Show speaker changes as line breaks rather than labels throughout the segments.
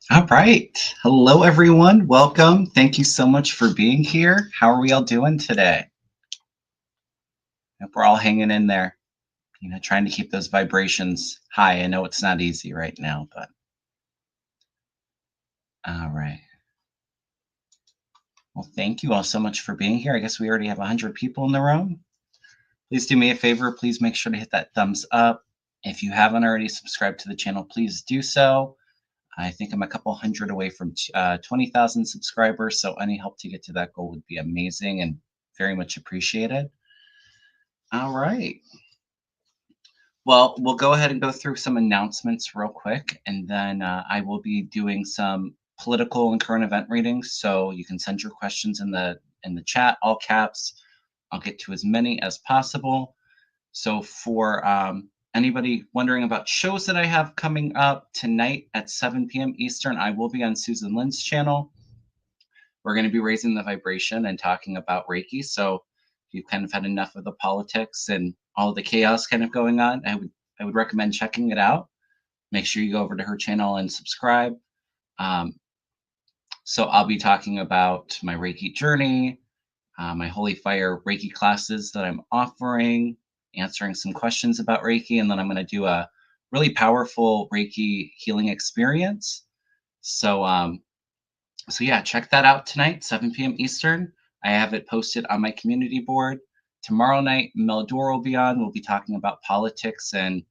All right. Hello, everyone. Welcome. Thank you so much for being here. How are we all doing today? Hope we're all hanging in there, trying to keep those vibrations high. I know it's not easy right now, but all right. Well, thank you all so much for being here. I guess we already have 100 people in the room. Please do me a favor. Please make sure to hit that thumbs up. If you haven't already subscribed to the channel, please do so. I think I'm a couple hundred away from 20,000 subscribers, so any help to get to that goal would be amazing and very much appreciated. All right. Well, we'll go ahead and go through some announcements real quick, and then I will be doing some political and current event readings. So you can send your questions in the chat, all caps. I'll get to as many as possible. So for anybody wondering about shows that I have coming up tonight at 7 p.m. Eastern, I will be on Susan Lynn's channel. We're going to be raising the vibration and talking about Reiki. So if you've kind of had enough of the politics and all the chaos kind of going on, I would recommend checking it out. Make sure you go over to her channel and subscribe. Um, so I'll be talking about my Reiki journey, my Holy Fire Reiki classes that I'm offering, answering some questions about Reiki, and then I'm going to do a really powerful Reiki healing experience. So yeah, check that out tonight, 7 p.m. Eastern. I have it posted on my community board. Tomorrow night, Meldor will be on. We'll be talking about politics and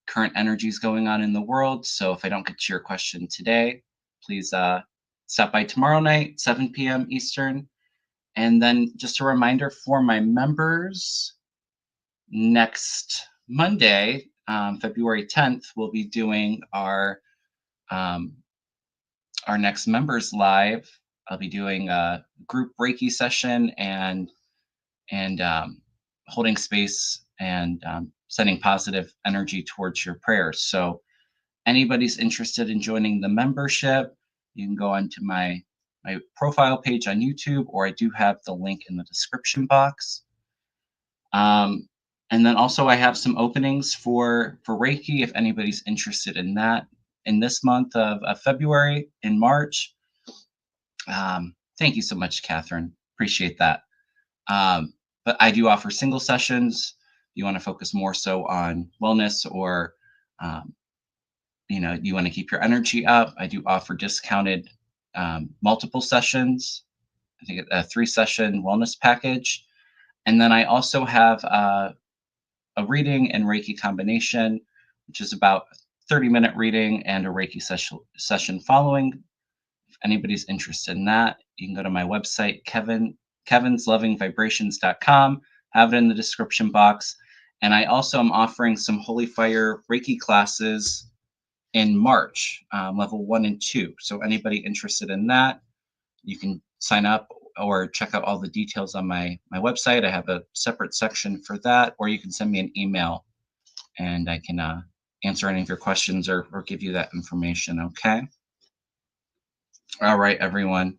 current energies going on in the world. So if I don't get to your question today, please stop by tomorrow night, 7 p.m. Eastern. And then just a reminder for my members, next Monday, February 10th, we'll be doing um, our next members live. I'll be doing a group Reiki session and holding space and sending positive energy towards your prayers. So anybody's interested in joining the membership, you can go onto my profile page on YouTube, or I do have the link in the description box. And then also I have some openings for Reiki if anybody's interested in that in this month of February. In March. Thank you so much, Catherine. Appreciate that. But I do offer single sessions. You want to focus more so on wellness, or you want to keep your energy up. I do offer discounted multiple sessions. I think a 3-session wellness package. And then I also have a reading and Reiki combination, which is about a 30-minute reading and a Reiki session following. If anybody's interested in that, you can go to my website, kevinlovingvibrations.com. Have it in the description box. And I also am offering some Holy Fire Reiki classes in March, level 1 and 2. So anybody interested in that, you can sign up or check out all the details on my website. I have a separate section for that, or you can send me an email and I can answer any of your questions or give you that information. Okay. All right, everyone.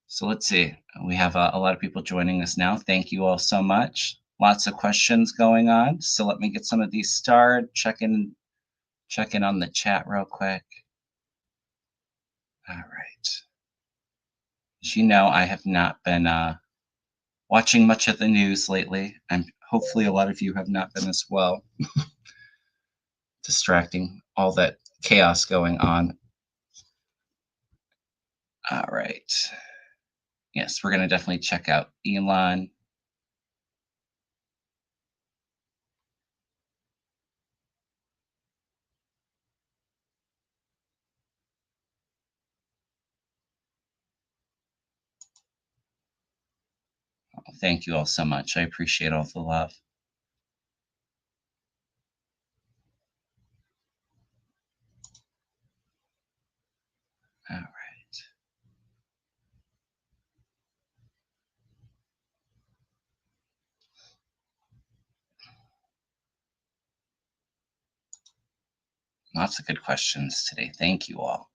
So let's see. We have a lot of people joining us now. Thank you all so much. Lots of questions going on. So let me get some of these started. Check in on the chat real quick. All right. As you know, I have not been watching much of the news lately, and hopefully a lot of you have not been as well. Distracting, all that chaos going on. All right. Yes, we're going to definitely check out Elon. Thank you all so much. I appreciate all the love. All right. Lots of good questions today. Thank you all.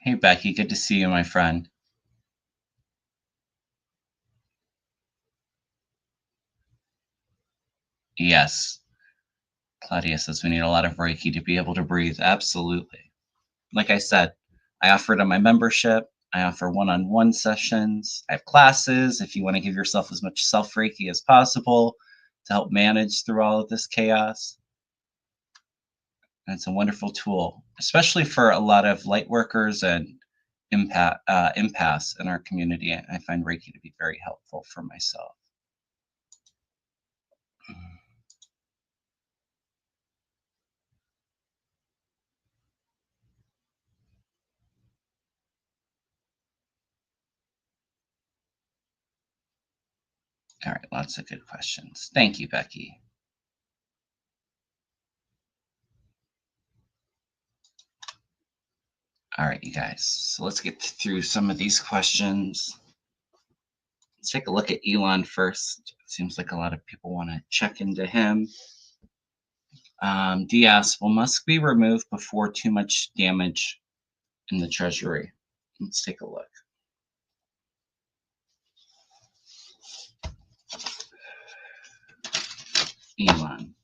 Hey, Becky. Good to see you, my friend. Yes. Claudia says we need a lot of Reiki to be able to breathe. Absolutely. Like I said, I offer it on my membership. I offer one-on-one sessions. I have classes if you want to give yourself as much self-Reiki as possible to help manage through all of this chaos. And it's a wonderful tool, especially for a lot of light workers and empaths in our community. I find Reiki to be very helpful for myself. All right, lots of good questions. Thank you, Becky. All right, you guys. So let's get through some of these questions. Let's take a look at Elon first. Seems like a lot of people want to check into him. D asks, will Musk be removed before too much damage in the Treasury? Let's take a look. Elon.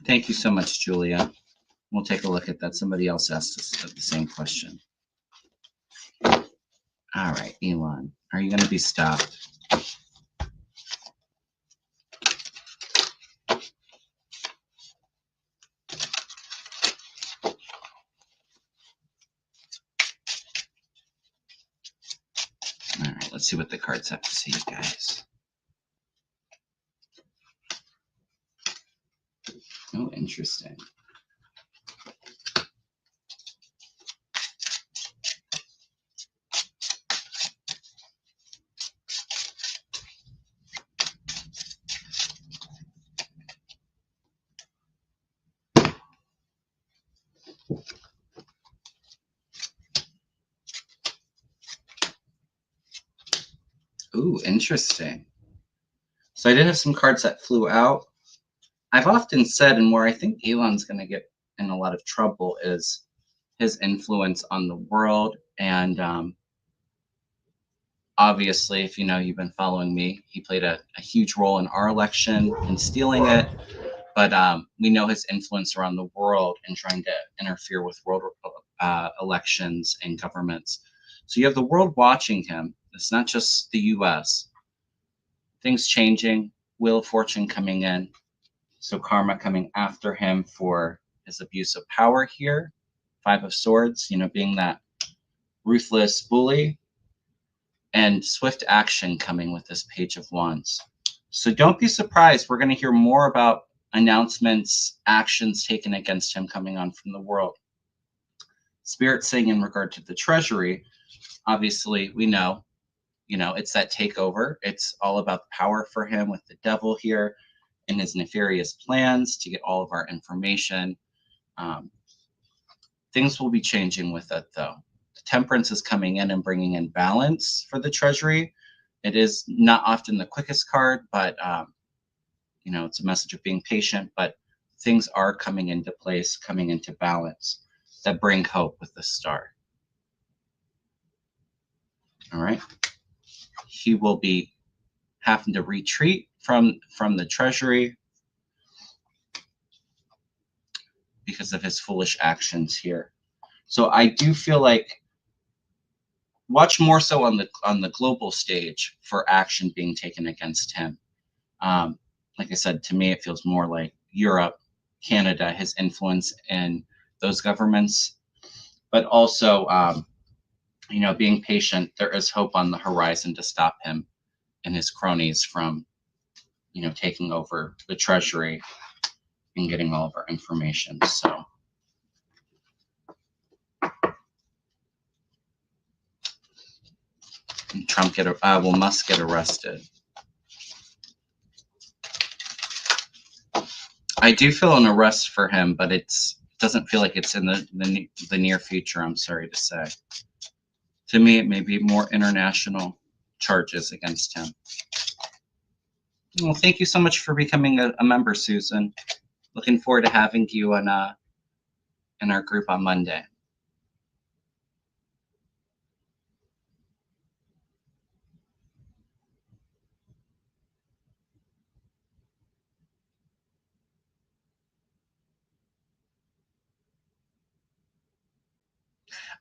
Thank you so much, Julia. We'll take a look at that. Somebody else asked us the same question. All right, Elon, are you going to be stopped? All right, let's see what the cards have to say, you guys. Oh, interesting. Ooh, interesting. So I did have some cards that flew out. I've often said, and where I think Elon's going to get in a lot of trouble is his influence on the world. And obviously, if you know, you've been following me, he played a huge role in our election and stealing it. But we know his influence around the world and trying to interfere with world elections and governments. So you have the world watching him. It's not just the US. Things changing, Wheel of Fortune coming in. So karma coming after him for his abuse of power here. Five of Swords, you know, being that ruthless bully. And swift action coming with this Page of Wands. So don't be surprised. We're going to hear more about announcements, actions taken against him coming on from the world. Spirit saying in regard to the Treasury, obviously we know, it's that takeover. It's all about the power for him with the devil here and his nefarious plans to get all of our information. Things will be changing with it, though. The Temperance is coming in and bringing in balance for the Treasury. It is not often the quickest card, but it's a message of being patient. But things are coming into place, coming into balance that bring hope with the Star. All right. He will be having to retreat from the Treasury because of his foolish actions here. So I do feel like watch more so on the global stage for action being taken against him. Like I said, to me, it feels more like Europe, Canada, his influence in those governments, but also, being patient. There is hope on the horizon to stop him and his cronies from, taking over the Treasury and getting all of our information. So. Will Musk get arrested? I do feel an arrest for him, but it doesn't feel like it's in the near future. I'm sorry to say. To me, it may be more international charges against him. Well, thank you so much for becoming a member, Susan. Looking forward to having you in our group on Monday.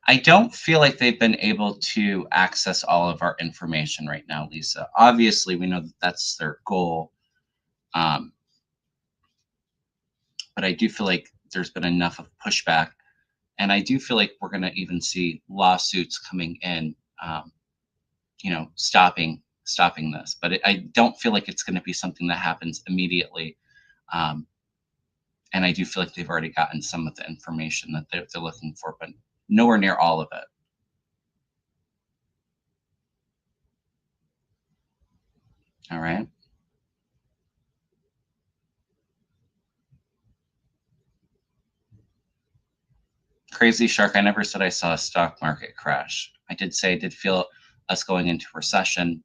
I don't feel like they've been able to access all of our information right now, Lisa. Obviously, we know that that's their goal. But I do feel like there's been enough of pushback. And I do feel like we're going to even see lawsuits coming in, stopping this. But I don't feel like it's going to be something that happens immediately. And I do feel like they've already gotten some of the information that they're looking for, but nowhere near all of it. All right. Crazy Shark, I never said I saw a stock market crash. I did say I did feel us going into recession,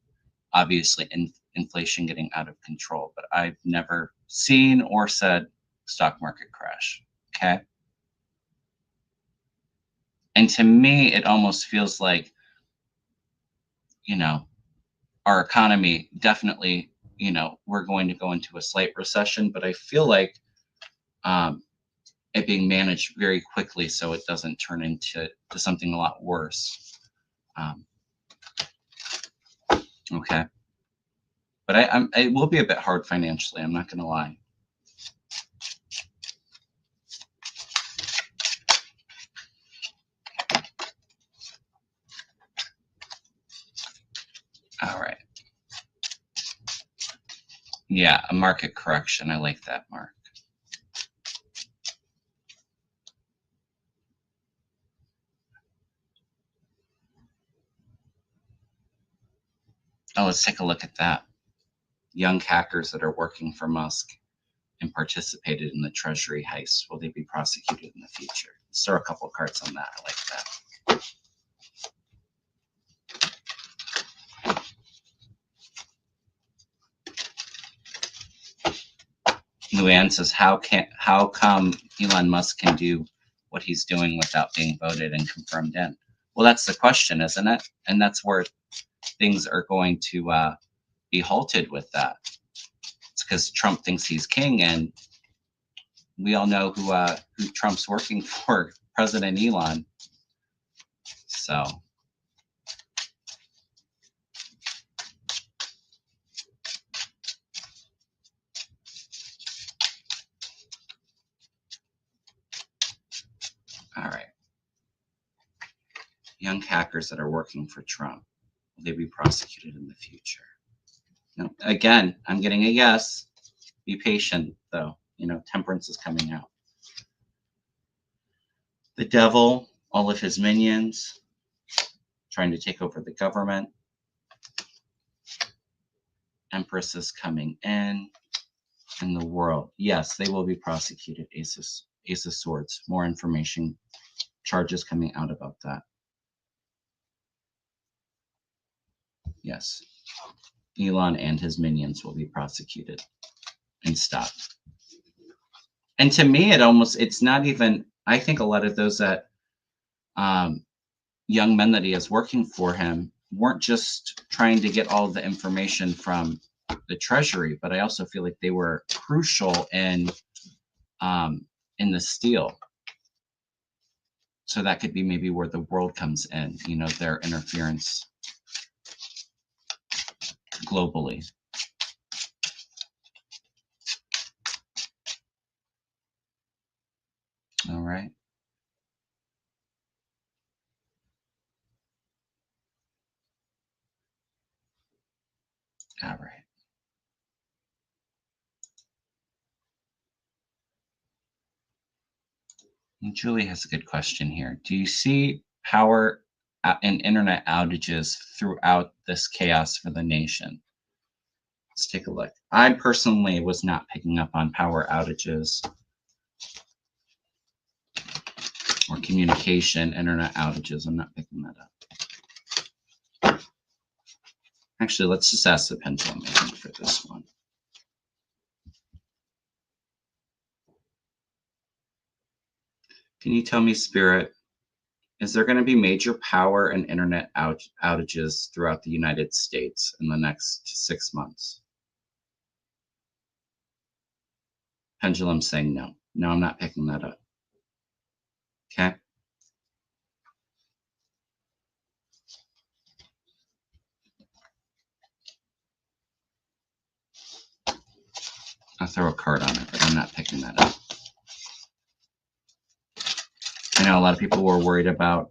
obviously inflation getting out of control, but I've never seen or said stock market crash. Okay. And to me, it almost feels like, our economy definitely, we're going to go into a slight recession, but I feel like it being managed very quickly so it doesn't turn into something a lot worse. Okay. But it will be a bit hard financially. I'm not going to lie. All right. Yeah, a market correction. I like that, Mark. Oh, let's take a look at that. Young hackers that are working for Musk and participated in the Treasury heist. Will they be prosecuted in the future? Let's throw a couple of cards on that. I like that. Luann says, how come Elon Musk can do what he's doing without being voted and confirmed in? Well, that's the question, isn't it? And that's where things are going to be halted with that. It's because Trump thinks he's king, and we all know who Trump's working for, President Elon. So. All right. Young hackers that are working for Trump, will they be prosecuted in the future? No. Again, I'm getting a yes. Be patient, though. Temperance is coming out. The devil, all of his minions, trying to take over the government. Empress is coming in the world. Yes, they will be prosecuted. Ace of Swords. More information, charges coming out about that. Yes. Elon and his minions will be prosecuted and stopped. And to me, it's not even, I think a lot of those that young men that he has working for him weren't just trying to get all of the information from the Treasury, but I also feel like they were crucial in the steal. So that could be maybe where the world comes in, their interference globally. All right. All right. And Julie has a good question here. Do you see power and internet outages throughout this chaos for the nation? Let's take a look. I personally was not picking up on power outages or communication, internet outages. I'm not picking that up. Actually, let's just ask the pendulum agent for this one. Can you tell me, Spirit, is there going to be major power and internet outages throughout the United States in the next 6 months? Pendulum saying no. No, I'm not picking that up. Okay. I'll throw a card on it, but I'm not picking that up. I know a lot of people were worried about,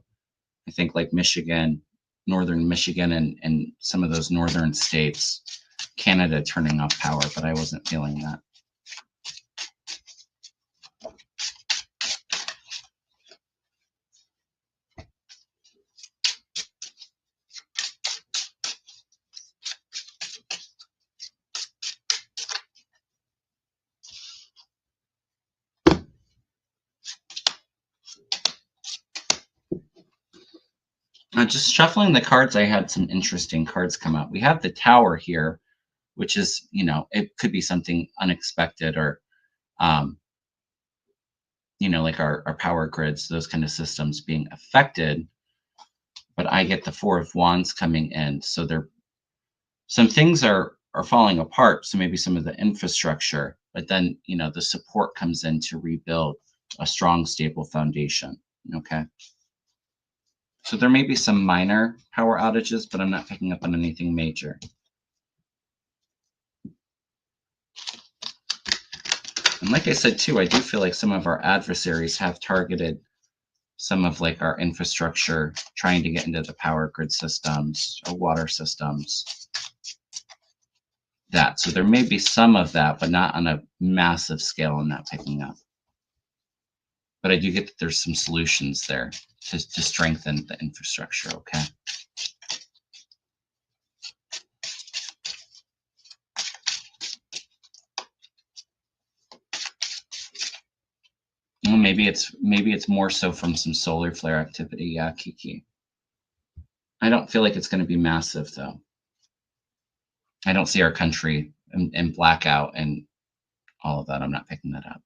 I think, like Michigan, northern Michigan, and some of those northern states, Canada turning off power, but I wasn't feeling that. Just shuffling the cards, I had some interesting cards come out. We have the Tower here, which is, it could be something unexpected, or, like our power grids, those kind of systems being affected. But I get the Four of Wands coming in. So some things are falling apart. So maybe some of the infrastructure, but then, the support comes in to rebuild a strong, stable foundation. Okay. So there may be some minor power outages, but I'm not picking up on anything major. And like I said, too, I do feel like some of our adversaries have targeted some of like our infrastructure, trying to get into the power grid systems or water systems. So there may be some of that, but not on a massive scale. I'm not picking up. But I do get that there's some solutions there to strengthen the infrastructure, okay? Well, maybe it's more so from some solar flare activity. Yeah, Kiki. I don't feel like it's going to be massive, though. I don't see our country in blackout and all of that. I'm not picking that up.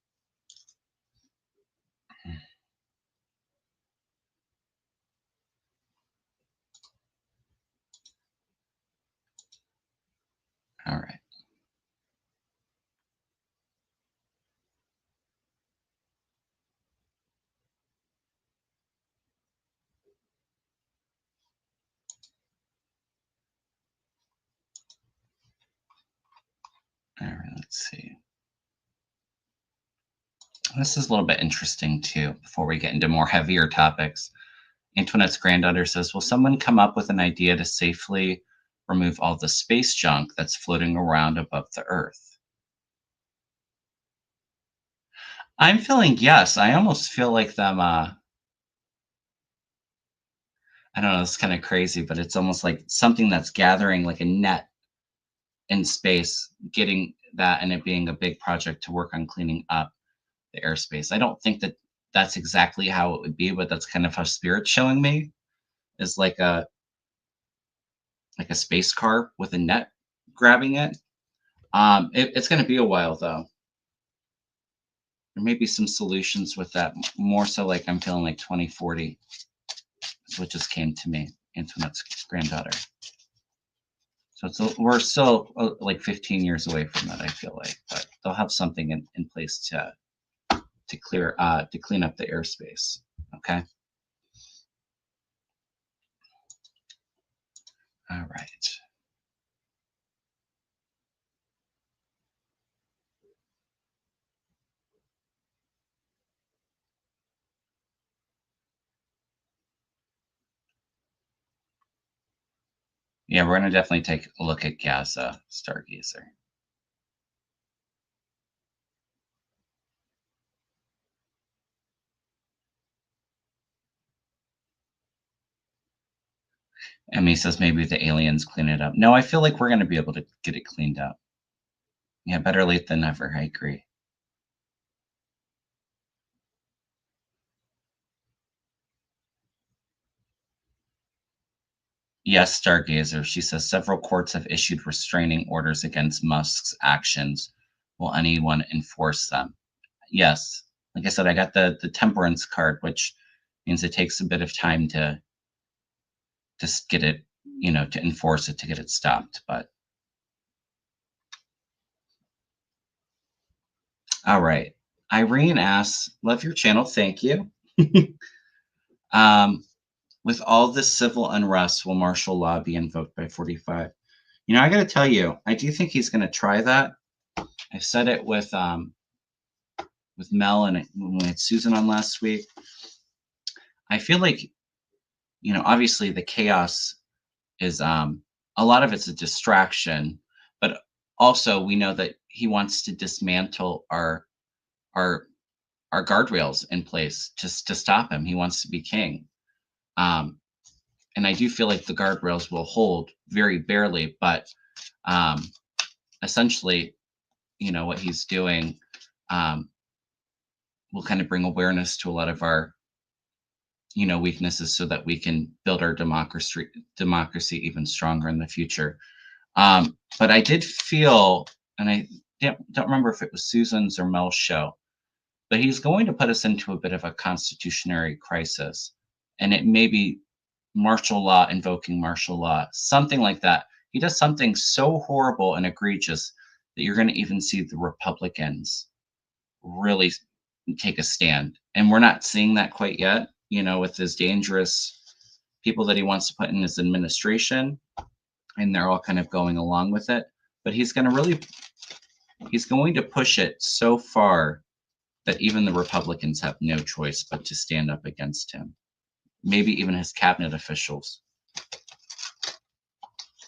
All right. All right, let's see. This is a little bit interesting, too, before we get into more heavier topics. Antoinette's granddaughter says, will someone come up with an idea to safely remove all the space junk that's floating around above the Earth? I'm feeling yes. I almost feel like them, I don't know, it's kind of crazy, but it's almost like something that's gathering like a net in space, getting that, and it being a big project to work on cleaning up the airspace. I don't think that that's exactly how it would be, but that's kind of how Spirit's showing me, is like a space car with a net grabbing it. It's going to be a while, though. There may be some solutions with that. More so, like I'm feeling like 2040 is what just came to me. Antoinette's granddaughter. So we're still like 15 years away from that, I feel like, but they'll have something in place to clean up the airspace. Okay. All right. Yeah, we're gonna definitely take a look at Gaza, Stargazer. Emmy says maybe the aliens clean it up. No, I feel like we're gonna be able to get it cleaned up. Yeah, better late than never. I agree. Yes, Stargazer. She says several courts have issued restraining orders against Musk's actions. Will anyone enforce them? Yes. Like I said, I got the temperance card, which means it takes a bit of time to just get it, to enforce it, to get it stopped. But all right. Irene asks, love your channel. Thank you. um, with all this civil unrest, will martial law be invoked by 45? I got to tell you, I do think he's going to try that. I said it with Mel and when we had Susan on last week. I feel like, obviously the chaos is a lot of it's a distraction, but also we know that he wants to dismantle our our guardrails in place just to stop him. He wants to be king. And I do feel like the guardrails will hold very barely, but essentially, what he's doing will kind of bring awareness to a lot of our, weaknesses so that we can build our democracy even stronger in the future. But I did feel, and I don't remember if it was Susan's or Mel's show, but he's going to put us into a bit of a constitutionary crisis. And it may be martial law, invoking martial law, something like that. He does something so horrible and egregious that you're going to even see the Republicans really take a stand. And we're not seeing that quite yet, with his dangerous people that he wants to put in his administration. And they're all kind of going along with it. But he's going to push it so far that even the Republicans have no choice but to stand up against him. Maybe even his cabinet officials.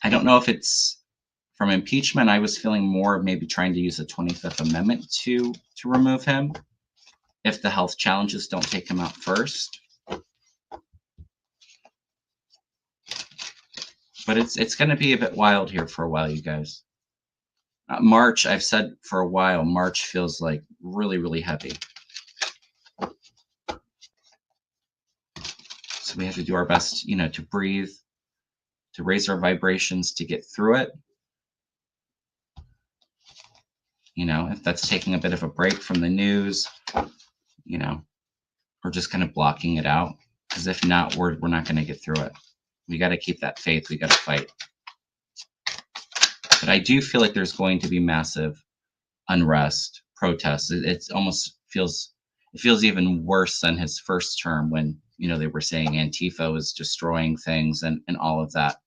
I don't know if it's from impeachment. I was feeling more maybe trying to use the 25th Amendment to remove him if the health challenges don't take him out first. But it's going to be a bit wild here for a while, you guys. March, I've said for a while, March feels like really, really heavy. So we have to do our best, to breathe, to raise our vibrations, to get through it. If that's taking a bit of a break from the news, we're just kind of blocking it out. Because if not, we're not going to get through it. We got to keep that faith. We got to fight. But I do feel like there's going to be massive unrest, protests. It almost feels even worse than his first term when, they were saying Antifa was destroying things and all of that.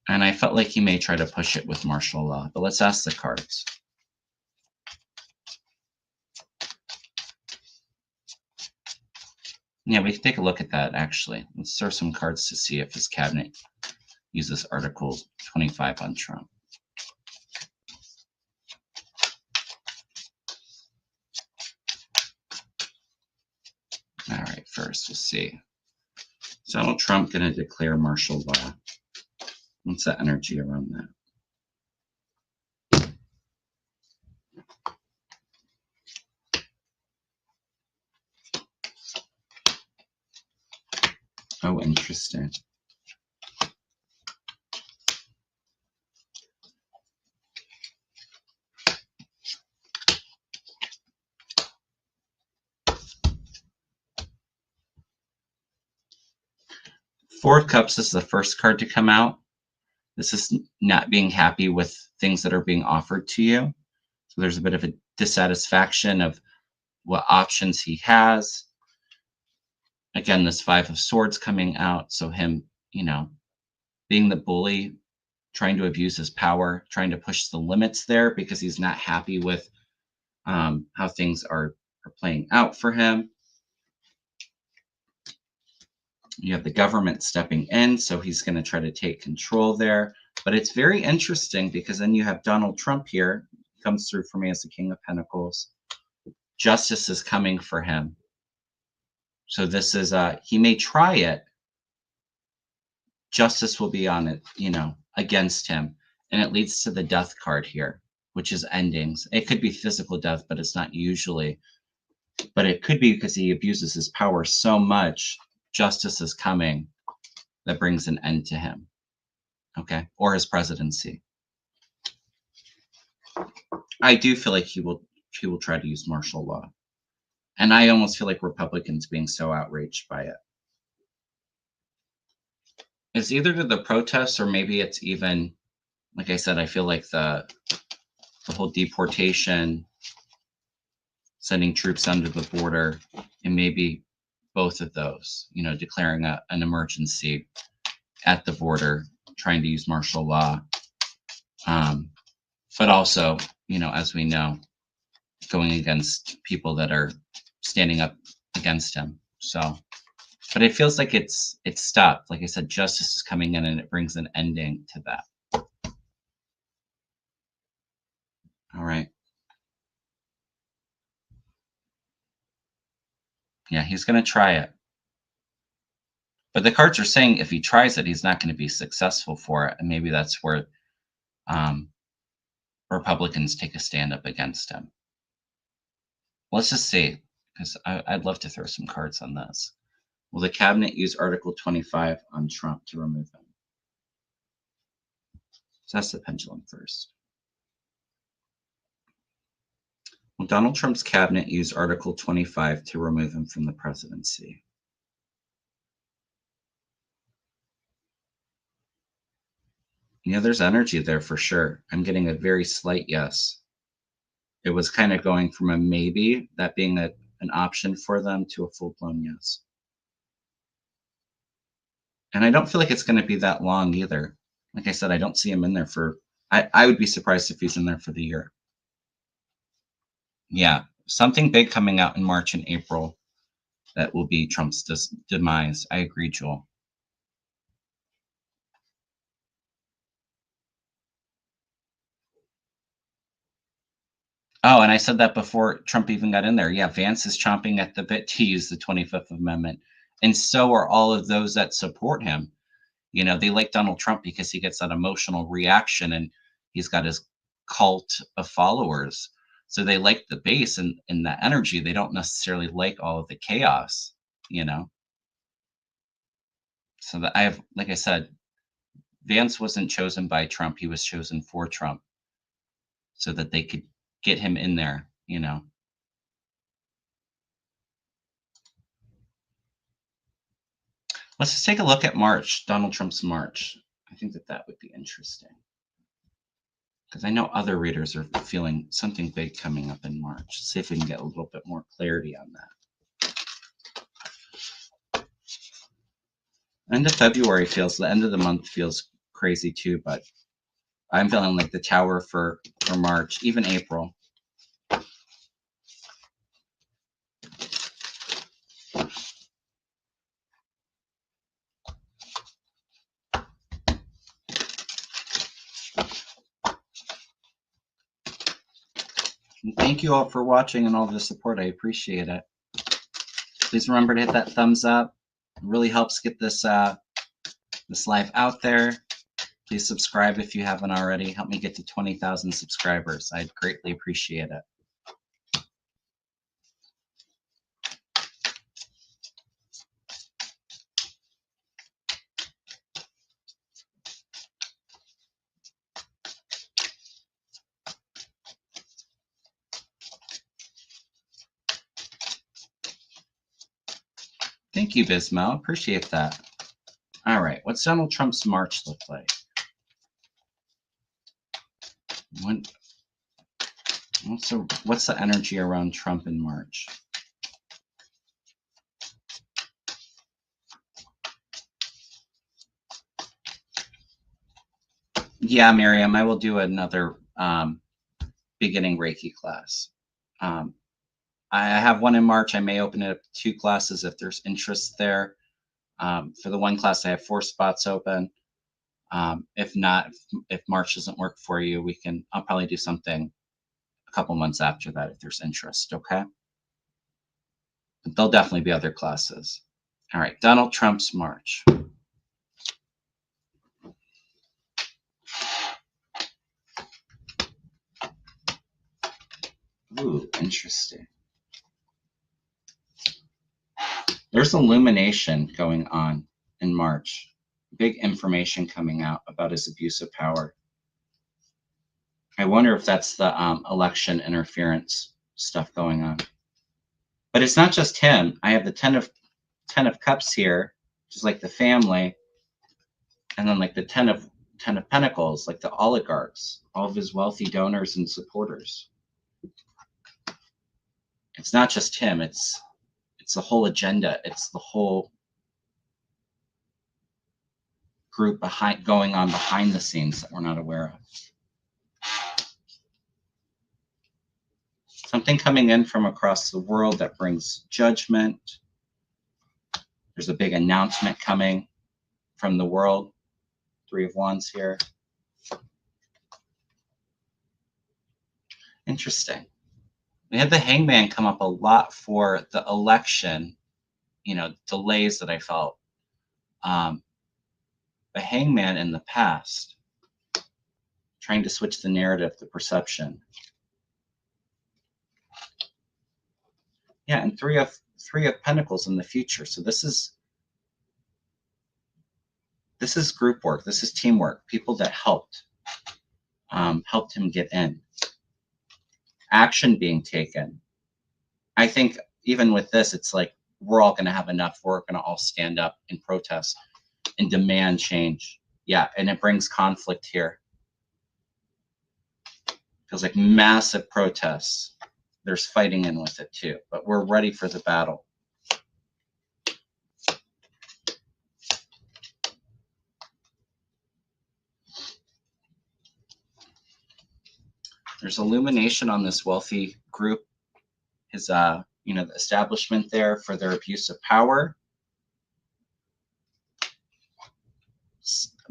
And I felt like he may try to push it with martial law. But let's ask the cards. Yeah, we can take a look at that, actually. Let's throw some cards to see if his cabinet uses Article 25 on Trump. All right, first, we'll see. Is Donald Trump going to declare martial law? What's the energy around that? Oh, interesting. Four of Cups is the first card to come out. This is not being happy with things that are being offered to you. So there's a bit of a dissatisfaction of what options he has. Again, this Five of Swords coming out. So him, being the bully, trying to abuse his power, trying to push the limits there because he's not happy with how things are playing out for him. You have the government stepping in, so he's going to try to take control there. But it's very interesting because then you have Donald Trump here, comes through for me as the King of Pentacles. Justice is coming for him. So this is, he may try it. Justice will be on it, against him. And it leads to the Death card here, which is endings. It could be physical death, but it's not usually. But it could be because he abuses his power so much. Justice is coming that brings an end to him, okay, or his presidency. I do feel like he will he will try to use martial law. And I almost feel like Republicans being so outraged by it. It's either to the protests or maybe it's even, like I said, I feel like the whole deportation, sending troops under the border, and maybe both of those, declaring an emergency at the border, trying to use martial law. But also, as we know, going against people that are standing up against him. So, but it feels like it's stopped. Like I said, justice is coming in and it brings an ending to that. All right. Yeah, he's going to try it. But the cards are saying if he tries it, he's not going to be successful for it. And maybe that's where Republicans take a stand up against him. Let's just see, because I'd love to throw some cards on this. Will the cabinet use Article 25 on Trump to remove him? So that's the pendulum first. Will Donald Trump's cabinet use Article 25 to remove him from the presidency? There's energy there for sure. I'm getting a very slight yes. It was kind of going from a maybe, that being an option for them, to a full-blown yes. And I don't feel like it's going to be that long either. Like I said, I don't see him in there for, I would be surprised if he's in there for the year. Yeah, something big coming out in March and April that will be Trump's demise. I agree, Joel. Oh, and I said that before Trump even got in there. Yeah, Vance is chomping at the bit to use the 25th Amendment. And so are all of those that support him. They like Donald Trump because he gets that emotional reaction and he's got his cult of followers. So they like the base and the energy. They don't necessarily like all of the chaos, So that like I said, Vance wasn't chosen by Trump. He was chosen for Trump so that they could get him in there, Let's just take a look at March, Donald Trump's March. I think that would be interesting. Because I know other readers are feeling something big coming up in March. Let's see if we can get a little bit more clarity on that. End of February the end of the month feels crazy too, but I'm feeling like the Tower for March, even April. And thank you all for watching and all the support. I appreciate it. Please remember to hit that thumbs up. It really helps get this this live out there. Please subscribe if you haven't already. Help me get to 20,000 subscribers. I'd greatly appreciate it. Thank you, Bismo. Appreciate that. All right, what's Donald Trump's March look like? What's the energy around Trump in March? Yeah, Miriam, I will do another beginning Reiki class. I have one in March. I may open it up to 2 classes if there's interest there. For the one class, I have 4 spots open. If not, if March doesn't work for you, I'll probably do something a couple months after that if there's interest, okay? But there'll definitely be other classes. All right, Donald Trump's March. Ooh, interesting. There's illumination going on in March. Big information coming out about his abuse of power. I wonder if that's the election interference stuff going on. But it's not just him. I have the Ten of Cups here, which is like the family, and then like the Ten of Pentacles, like the oligarchs, all of his wealthy donors and supporters. It's not just him. It's the whole agenda. It's the whole group going on behind the scenes that we're not aware of. Something coming in from across the world that brings judgment. There's a big announcement coming from the world. Three of Wands here. Interesting. We had the Hangman come up a lot for the election, delays that I felt. The Hangman in the past, trying to switch the narrative, the perception. Yeah, and three of Pentacles in the future. So this is group work. This is teamwork. People that helped him get in. Action being taken. I think even with this, it's like we're all going to have enough. We're going to all stand up and protest and demand change. Yeah, and it brings conflict here. Feels like massive protests. There's fighting in with it too, but we're ready for the battle. There's illumination on this wealthy group. His, the establishment there for their abuse of power.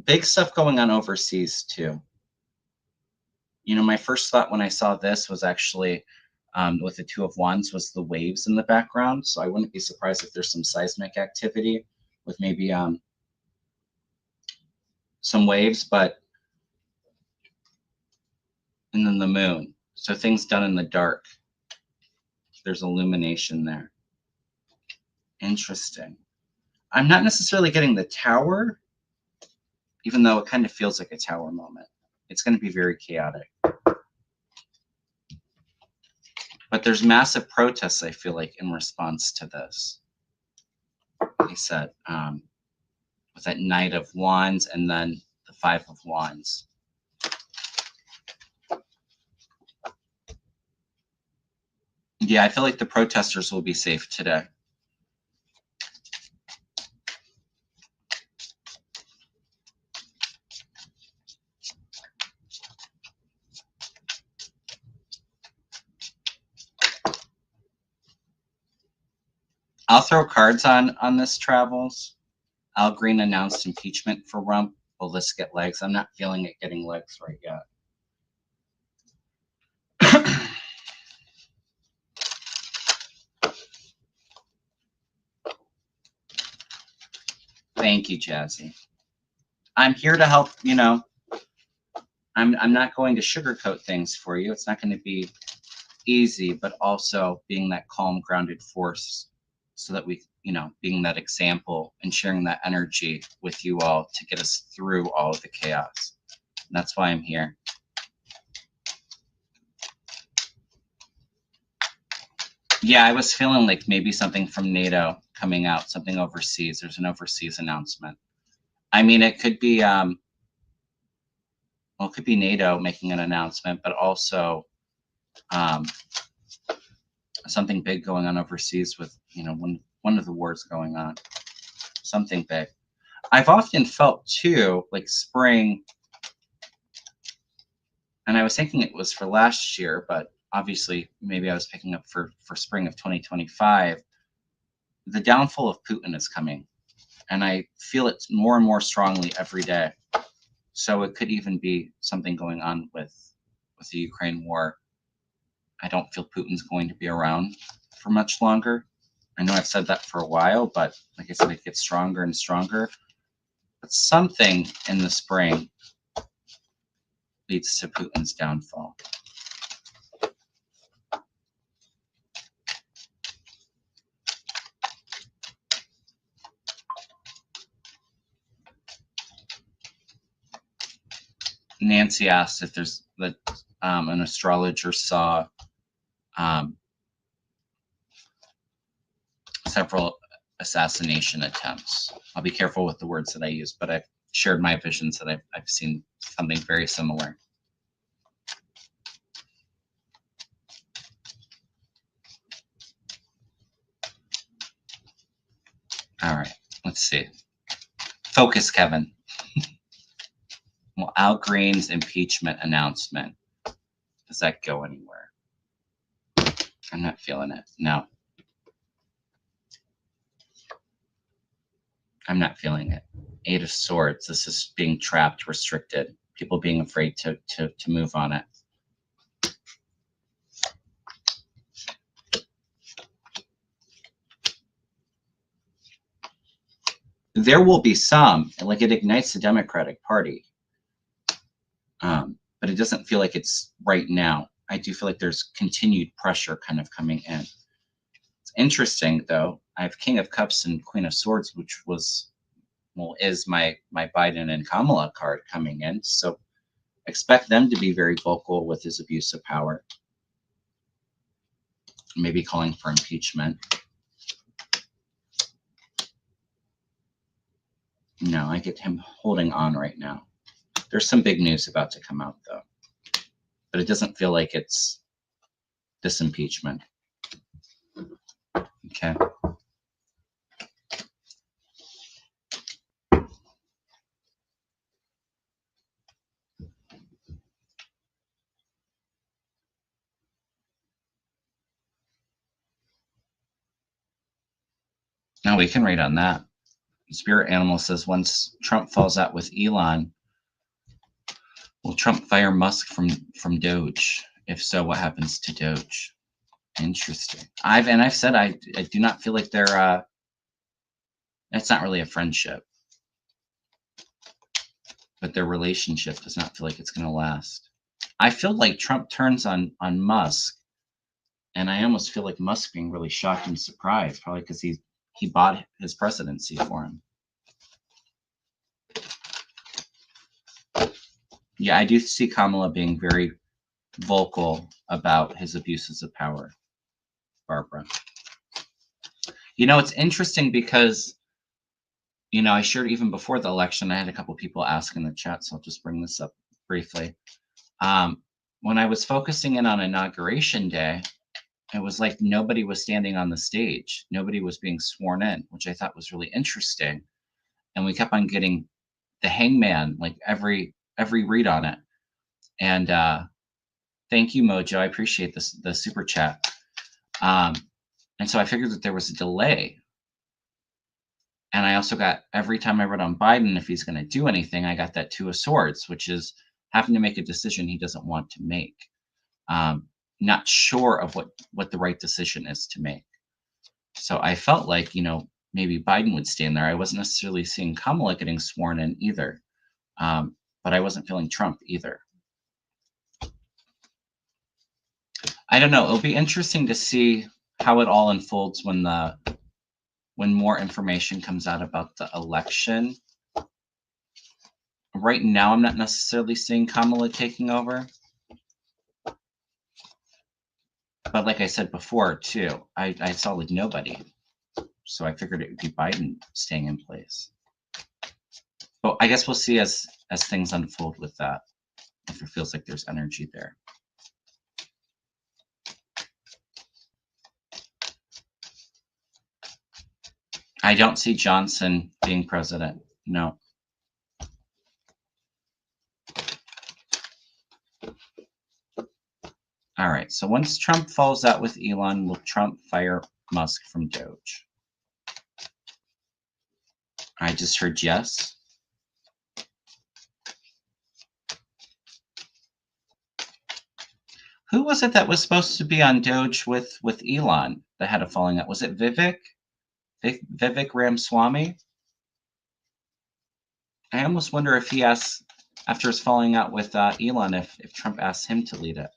Big stuff going on overseas too. My first thought when I saw this was actually with the Two of Wands was the waves in the background. So I wouldn't be surprised if there's some seismic activity with maybe some waves, and then the moon. So things done in the dark. There's illumination there. Interesting. I'm not necessarily getting the tower, even though it kind of feels like a tower moment. It's going to be very chaotic. But there's massive protests, I feel like, in response to this. Like I said, with that Knight of Wands and then the Five of Wands. Yeah, I feel like the protesters will be safe today. I'll throw cards on this, Travels. Al Green announced impeachment for Rump. Will this get legs? I'm not feeling it getting legs right yet. Thank you, Jazzy. I'm here to help, I'm not going to sugarcoat things for you. It's not going to be easy, but also being that calm, grounded force so that we, being that example and sharing that energy with you all to get us through all of the chaos. And that's why I'm here. Yeah, I was feeling like maybe something from NATO coming out, something overseas. There's an overseas announcement. I mean, it could be, it could be NATO making an announcement, but also something big going on overseas with, one of the wars going on. Something big. I've often felt too, like spring, and I was thinking it was for last year, but obviously maybe I was picking up for spring of 2025. The downfall of Putin is coming, and I feel it more and more strongly every day. So it could even be something going on with the Ukraine war. I don't feel Putin's going to be around for much longer. I know I've said that for a while, but like I said, it gets stronger and stronger. But something in the spring leads to Putin's downfall. Nancy asked if there's an astrologer saw several assassination attempts. I'll be careful with the words that I use, but I've shared my visions that I've seen something very similar. All right, let's see. Focus, Kevin. Well, Al Green's impeachment announcement. Does that go anywhere? I'm not feeling it. No. I'm not feeling it. 8 of Swords. This is being trapped, restricted. People being afraid to move on it. There will be some, like it ignites the Democratic Party. But it doesn't feel like it's right now. I do feel like there's continued pressure kind of coming in. It's interesting though. I have King of Cups and Queen of Swords, which was, well, is my Biden and Kamala card coming in. So expect them to be very vocal with his abuse of power. Maybe calling for impeachment. No, I get him holding on right now. There's some big news about to come out though, but it doesn't feel like it's this impeachment. Okay. Now we can read on that. Spirit Animal says, once Trump falls out with Elon, will Trump fire Musk from Doge? If so, what happens to Doge? Interesting. I've said I do not feel like they're it's not really a friendship, but their relationship does not feel like it's going to last. I feel like Trump turns on Musk, and I almost feel like Musk being really shocked and surprised, probably because he bought his presidency for him. Yeah, I do see Kamala being very vocal about his abuses of power, Barbara. You know, it's interesting because, you know, I shared even before the election, I had a couple people ask in the chat, so I'll just bring this up briefly. When I was focusing in on Inauguration Day, it was like nobody was standing on the stage. Nobody was being sworn in, which I thought was really interesting. And we kept on getting the hangman, like every read on it. And thank you, Mojo. I appreciate this, the super chat. And so I figured that there was a delay. And I also got, every time I read on Biden, if he's going to do anything, I got that 2 of Swords, which is having to make a decision he doesn't want to make. Not sure of what the right decision is to make. So I felt like, you know, maybe Biden would stand there. I wasn't necessarily seeing Kamala getting sworn in either. But I wasn't feeling Trump either. I don't know. It'll be interesting to see how it all unfolds when more information comes out about the election. Right now, I'm not necessarily seeing Kamala taking over. But like I said before, too, I saw like nobody. So I figured it would be Biden staying in place. But I guess we'll see as things unfold with that, if it feels like there's energy there. I don't see Johnson being president. No. All right. So once Trump falls out with Elon, will Trump fire Musk from Doge? I just heard yes. Who was it that was supposed to be on Doge with Elon that had a falling out? Was it Vivek Ramaswamy? I almost wonder if he asks, after his falling out with Elon, if Trump asks him to lead it.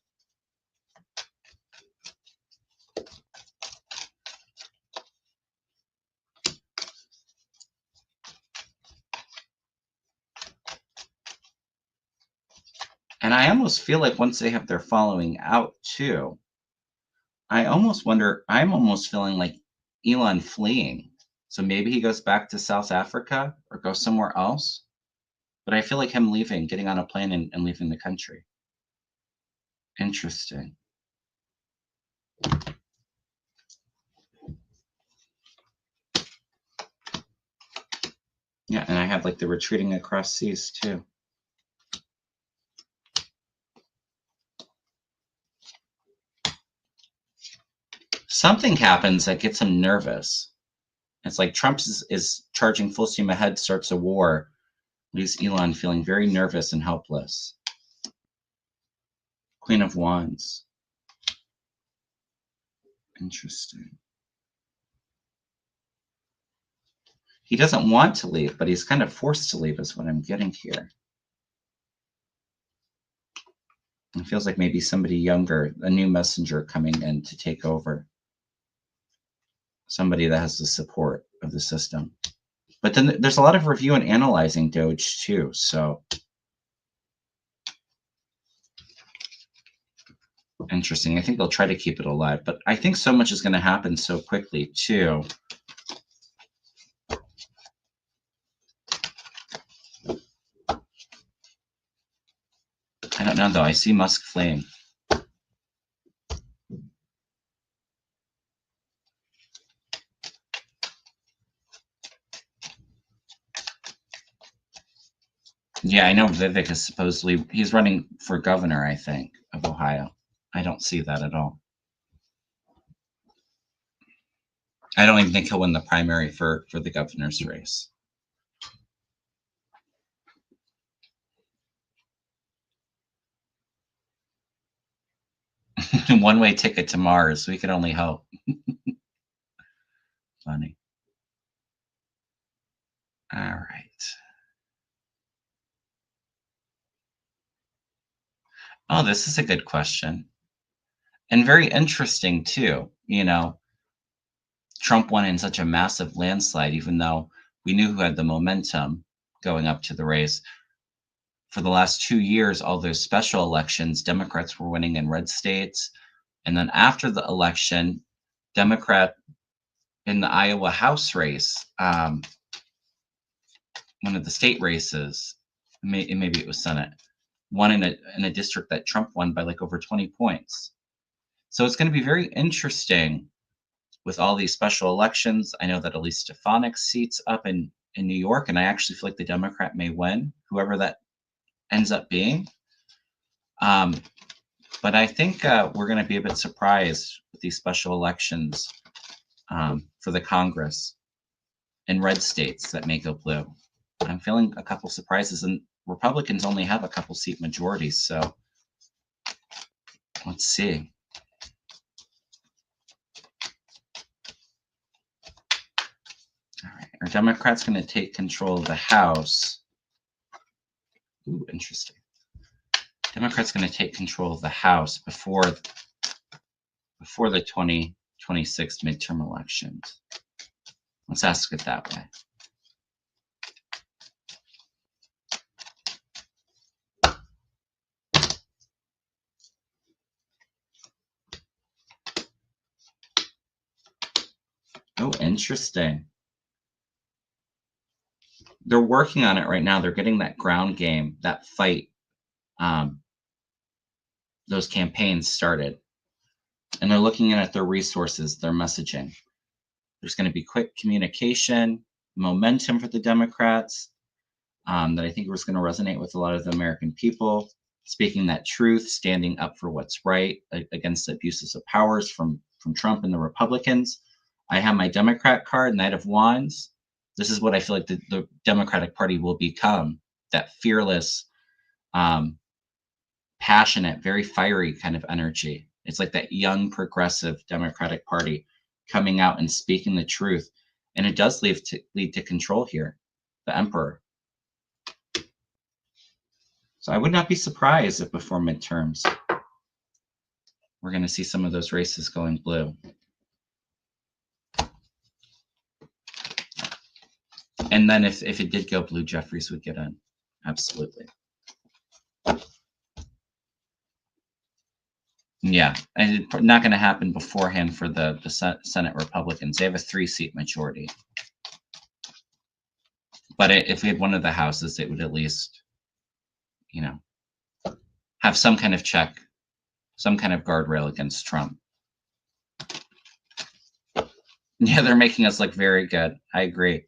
And I almost feel like once they have their following out too, I almost wonder, I'm almost feeling like Elon fleeing. So maybe he goes back to South Africa or goes somewhere else. But I feel like him leaving, getting on a plane and leaving the country. Interesting. Yeah, and I have like the retreating across seas too. Something happens that gets him nervous. It's like Trump is charging full steam ahead, starts a war, leaves Elon feeling very nervous and helpless. Queen of Wands. Interesting. He doesn't want to leave, but he's kind of forced to leave is what I'm getting here. It feels like maybe somebody younger, a new messenger coming in to take over. Somebody that has the support of the system. But then there's a lot of review and analyzing Doge too, so interesting. I think they'll try to keep it alive, but I think so much is going to happen so quickly too. I don't know though. I see Musk fleeing. Yeah, I know Vivek is supposedly, he's running for governor, I think, of Ohio. I don't see that at all. I don't even think he'll win the primary for the governor's race. One-way ticket to Mars. We can only hope. Funny. All right. Oh, this is a good question. And very interesting too. You know, Trump won in such a massive landslide, even though we knew who had the momentum going up to the race. For the last 2 years, all those special elections, Democrats were winning in red states. And then after the election, Democrat in the Iowa House race, one of the state races, maybe it was Senate, won in a district that Trump won by like over 20 points. So it's going to be very interesting with all these special elections. I know that Elise Stefanik's seat's up in New York, and I actually feel like the Democrat may win, whoever that ends up being. But I think we're going to be a bit surprised with these special elections for the Congress in red states that may go blue. I'm feeling a couple surprises, and Republicans only have a couple seat majorities, so let's see. All right, are Democrats going to take control of the House? Ooh, interesting. Democrats going to take control of the House before the 2026 midterm elections. Let's ask it that way. Oh, interesting. They're working on it right now. They're getting that ground game, that fight, those campaigns started. And they're looking at their resources, their messaging. There's going to be quick communication, momentum for the Democrats that I think was going to resonate with a lot of the American people, speaking that truth, standing up for what's right against the abuses of powers from Trump and the Republicans. I have my Democrat card, Knight of Wands. This is what I feel like the Democratic Party will become, that fearless, passionate, very fiery kind of energy. It's like that young progressive Democratic Party coming out and speaking the truth. And it does lead to control here, the emperor. So I would not be surprised if before midterms, we're going to see some of those races going blue. And then if it did go blue, Jeffries would get in. Absolutely. Yeah, and it's not going to happen beforehand for the Senate Republicans. They have a 3-seat majority. But if we had one of the houses, it would at least, you know, have some kind of check, some kind of guardrail against Trump. Yeah, they're making us look very good. I agree.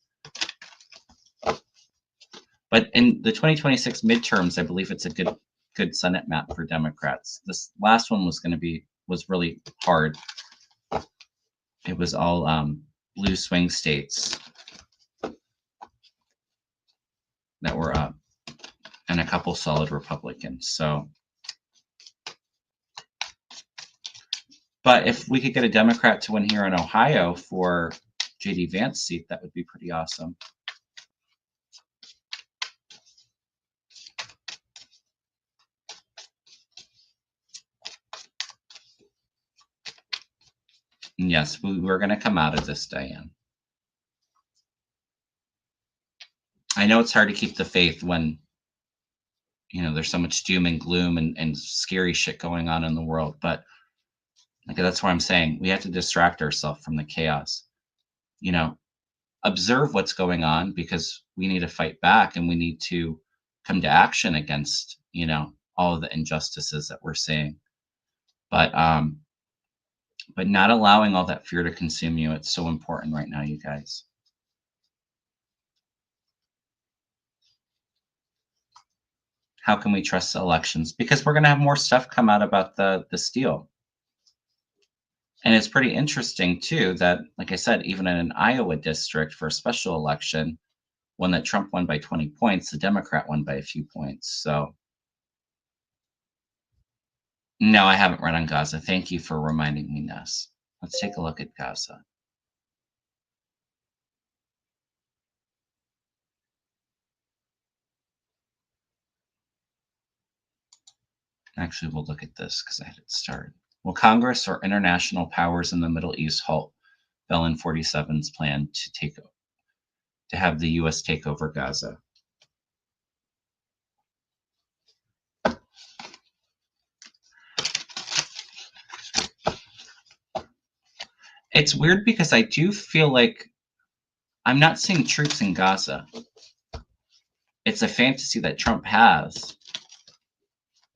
But in the 2026 midterms, I believe it's a good Senate map for Democrats. This last one was really hard. It was all blue swing states that were up, and a couple solid Republicans. So, but if we could get a Democrat to win here in Ohio for JD Vance's seat, that would be pretty awesome. And yes, we're going to come out of this, Diane. I know it's hard to keep the faith when, there's so much doom and gloom and scary shit going on in the world. But that's why I'm saying we have to distract ourselves from the chaos. Observe what's going on, because we need to fight back and we need to come to action against, all of the injustices that we're seeing. But not allowing all that fear to consume you. It's so important right now, you guys. How can we trust the elections? Because we're going to have more stuff come out about the steal. And it's pretty interesting, too, that, like I said, even in an Iowa district for a special election, one that Trump won by 20 points, the Democrat won by a few points. So, no, I haven't read on Gaza. Thank you for reminding me, Ness. Let's take a look at Gaza. Actually, we'll look at this because I had it started. Will Congress or international powers in the Middle East halt Felon 47's plan to have the U.S. take over Gaza? It's weird because I do feel like I'm not seeing troops in Gaza. It's a fantasy that Trump has,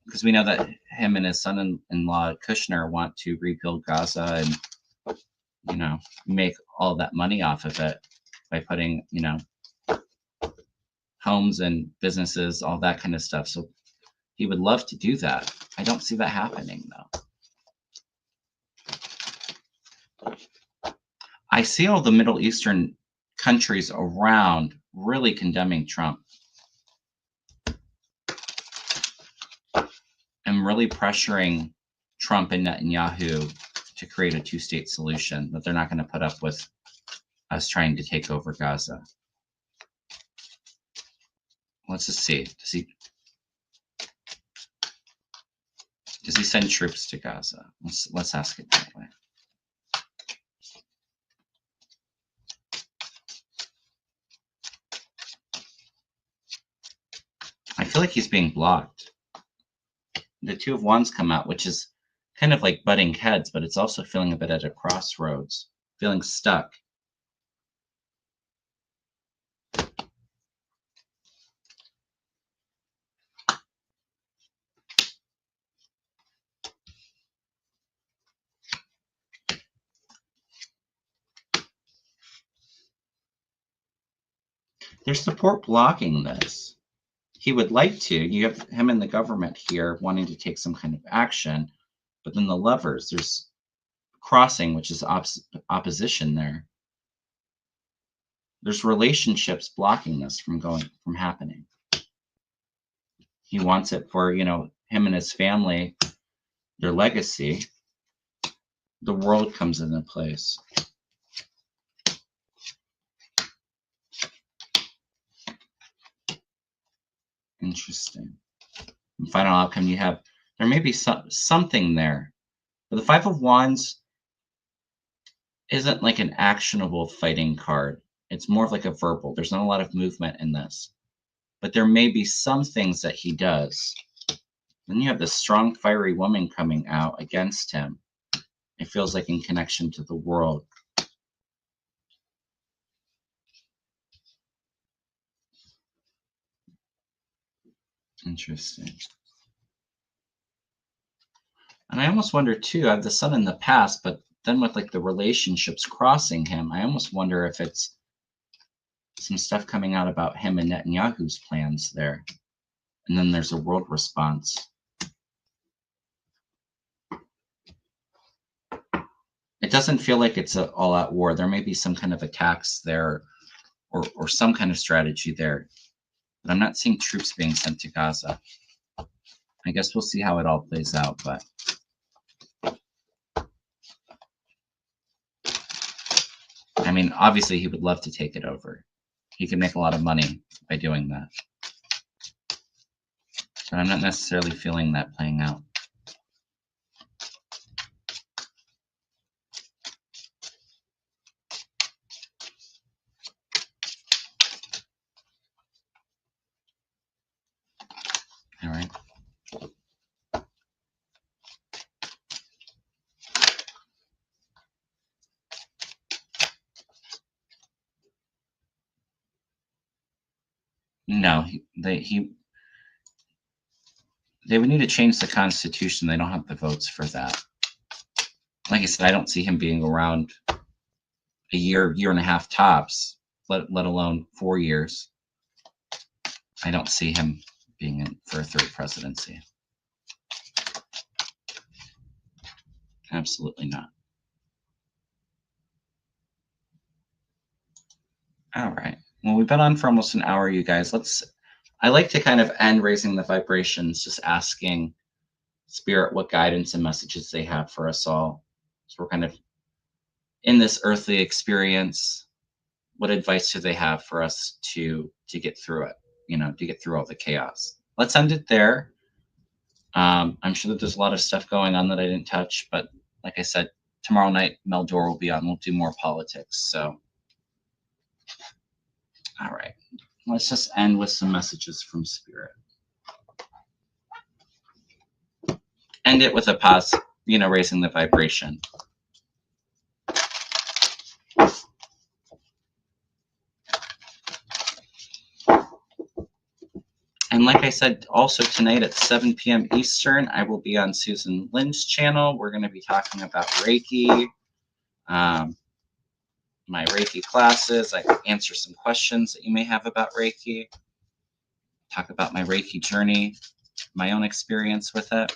because we know that him and his son-in-law Kushner want to rebuild Gaza and, make all that money off of it by putting, homes and businesses, all that kind of stuff. So he would love to do that. I don't see that happening, though. I see all the Middle Eastern countries around really condemning Trump and really pressuring Trump and Netanyahu to create a two-state solution, that they're not going to put up with us trying to take over Gaza. Let's just see. Does he send troops to Gaza? Let's ask it that way. I feel like he's being blocked. The Two of Wands come out, which is kind of like butting heads, but it's also feeling a bit at a crossroads, feeling stuck. There's support blocking this. He would like to. You have him in the government here wanting to take some kind of action, but then the Lovers, there's crossing, which is opposition there. There's relationships blocking this from happening. He wants it for, him and his family, their legacy. The world comes into place. Interesting. And final outcome, there may be something there. But the Five of Wands isn't like an actionable fighting card. It's more of like a verbal. There's not a lot of movement in this. But there may be some things that he does Then you have this strong, fiery woman coming out against him. It feels like in connection to the world. Interesting. And I almost wonder too, I have the sun in the past, but then with like the relationships crossing him, I almost wonder if it's some stuff coming out about him and Netanyahu's plans there. And then there's a world response. It doesn't feel like it's an all-out war. There may be some kind of attacks there or some kind of strategy there. But I'm not seeing troops being sent to Gaza. I guess we'll see how it all plays out, but I mean, obviously he would love to take it over. He could make a lot of money by doing that. But I'm not necessarily feeling that playing out. All right. No, they would need to change the Constitution. They don't have the votes for that. Like I said, I don't see him being around a year and a half tops, let alone 4 years. I don't see him being in for a third presidency. Absolutely not. All right. Well, we've been on for almost an hour, you guys. I like to kind of end raising the vibrations, just asking Spirit what guidance and messages they have for us all. So we're kind of in this earthly experience. What advice do they have for us to get through it? To get through all the chaos. Let's end it there. I'm sure that there's a lot of stuff going on that I didn't touch, but like I said, tomorrow night Meldor will be on. We'll do more politics. So, all right, let's just end with some messages from Spirit. End it with a pause, raising the vibration. And like I said, also tonight at 7 p.m. Eastern, I will be on Susan Lynn's channel. We're going to be talking about Reiki, my Reiki classes. I answer some questions that you may have about Reiki. Talk about my Reiki journey, my own experience with it.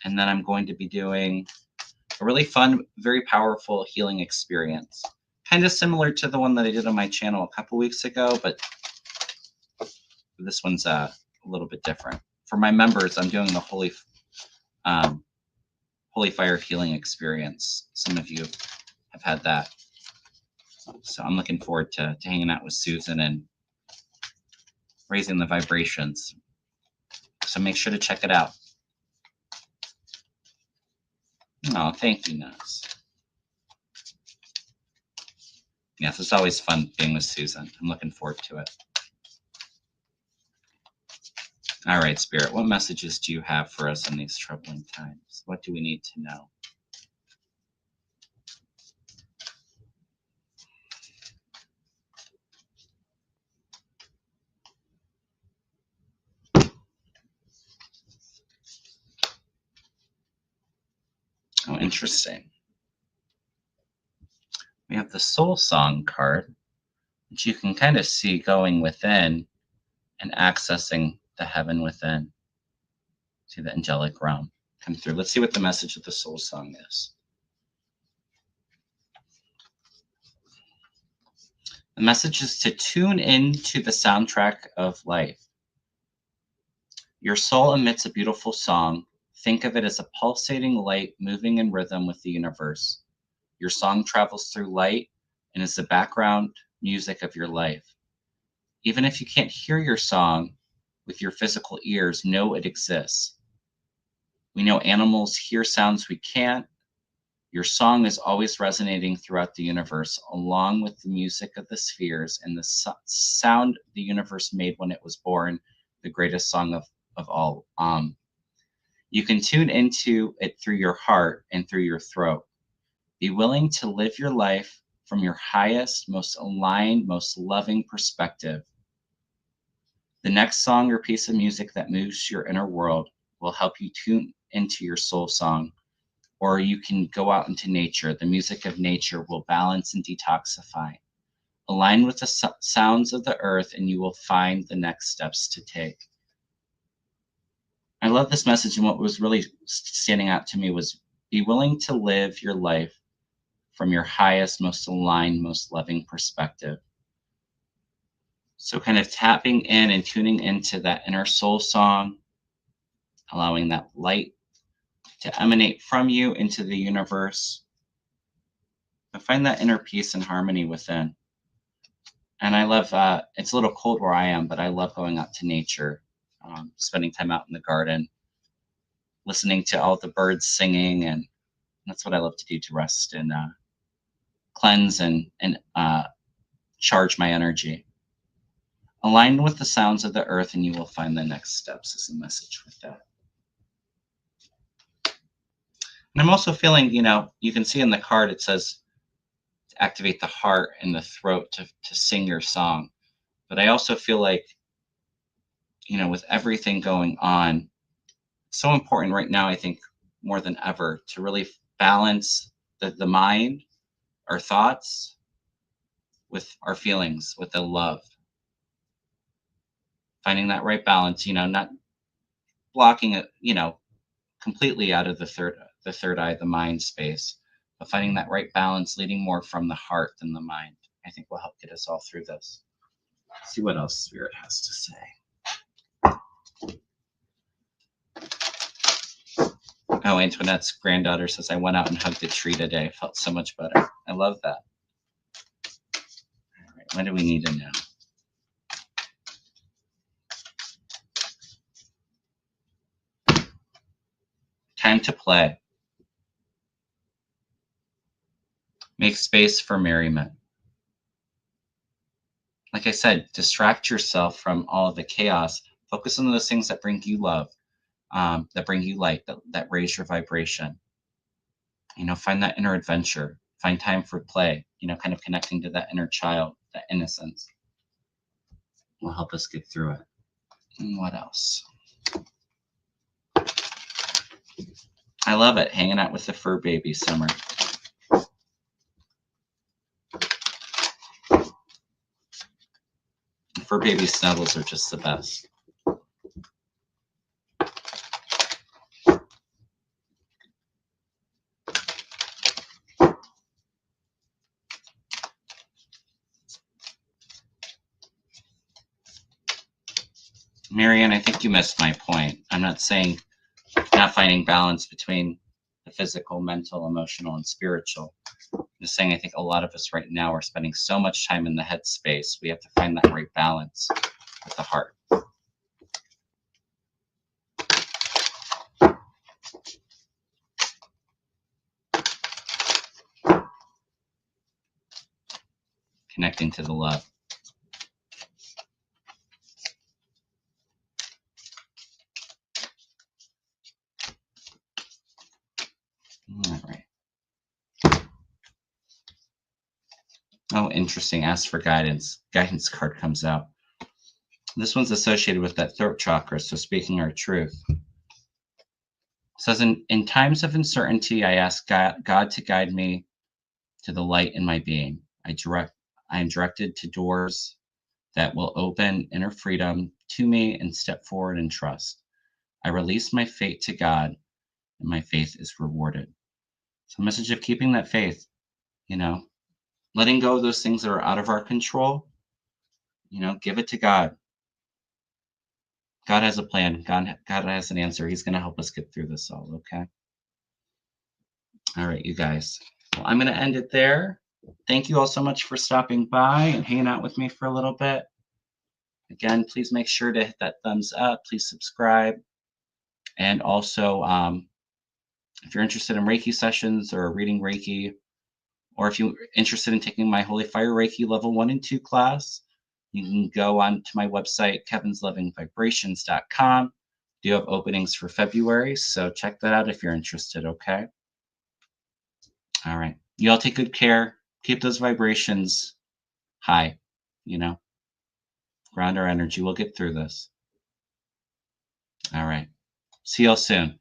And then I'm going to be doing a really fun, very powerful healing experience. Kind of similar to the one that I did on my channel a couple weeks ago, but this one's a little bit different. For my members, I'm doing the Holy Fire healing experience. Some of you have had that. So I'm looking forward to hanging out with Susan and raising the vibrations. So make sure to check it out. Oh, thank you, Naz. Yes, it's always fun being with Susan. I'm looking forward to it. All right, Spirit, what messages do you have for us in these troubling times? What do we need to know? Oh, interesting. We have the Soul Song card, which you can kind of see going within and accessing the heaven within. See the angelic realm come through. Let's see what the message of the Soul Song is. The message is to tune into the soundtrack of life. Your soul emits a beautiful song. Think of it as a pulsating light moving in rhythm with the universe. Your song travels through light and is the background music of your life. Even if you can't hear your song with your physical ears, know it exists. We know animals hear sounds we can't. Your song is always resonating throughout the universe, along with the music of the spheres and the sound the universe made when it was born, the greatest song of all. You can tune into it through your heart and through your throat. Be willing to live your life from your highest, most aligned, most loving perspective. The next song or piece of music that moves your inner world will help you tune into your soul song, or you can go out into nature. The music of nature will balance and detoxify. Align with the sounds of the earth, and you will find the next steps to take. I love this message, and what was really standing out to me was be willing to live your life from your highest, most aligned, most loving perspective. So kind of tapping in and tuning into that inner soul song, allowing that light to emanate from you into the universe, and find that inner peace and harmony within. And I love, it's a little cold where I am, but I love going out to nature, spending time out in the garden, listening to all the birds singing, and that's what I love to do to rest and cleanse and charge my energy. Align with the sounds of the earth, and you will find the next steps is the message with that. And I'm also feeling, you can see in the card, it says to activate the heart and the throat to sing your song. But I also feel like, with everything going on, it's so important right now, I think, more than ever, to really balance the mind, our thoughts, with our feelings, with the love. Finding that right balance, not blocking it, completely out of the third eye, the mind space, but finding that right balance, leading more from the heart than the mind, I think will help get us all through this. Let's see what else Spirit has to say. Oh, Antoinette's granddaughter says, I went out and hugged a tree today. Felt so much better. I love that. All right, what do we need to know? Time to play. Make space for merriment. Like I said, distract yourself from all of the chaos. Focus on those things that bring you love, that bring you light, that raise your vibration. Find that inner adventure. Find time for play, kind of connecting to that inner child, that innocence. Will help us get through it. And what else? I love it, hanging out with the fur baby, Summer. Fur baby snuggles are just the best. Marianne, I think you missed my point. I'm not saying not finding balance between the physical, mental, emotional, and spiritual. I'm just saying I think a lot of us right now are spending so much time in the head space. We have to find that right balance with the heart. Connecting to the love. All right. Oh, interesting. Ask for guidance. Guidance card comes out. This one's associated with that throat chakra, so speaking our truth. It says, in times of uncertainty, I ask God to guide me to the light in my being. I am directed to doors that will open inner freedom to me and step forward in trust. I release my fate to God, and my faith is rewarded. So, a message of keeping that faith, letting go of those things that are out of our control, give it to God. God has a plan. God has an answer. He's going to help us get through this all, okay? All right, you guys. Well, I'm going to end it there. Thank you all so much for stopping by and hanging out with me for a little bit. Again, please make sure to hit that thumbs up. Please subscribe. And also, if you're interested in Reiki sessions or reading Reiki, or if you're interested in taking my Holy Fire Reiki Level 1 and 2 class, you can go on to my website, kevinlovingvibrations.com. Do have openings for February, so check that out if you're interested, okay? All right. You all take good care. Keep those vibrations high, you know, ground our energy. We'll get through this. All right. See y'all soon.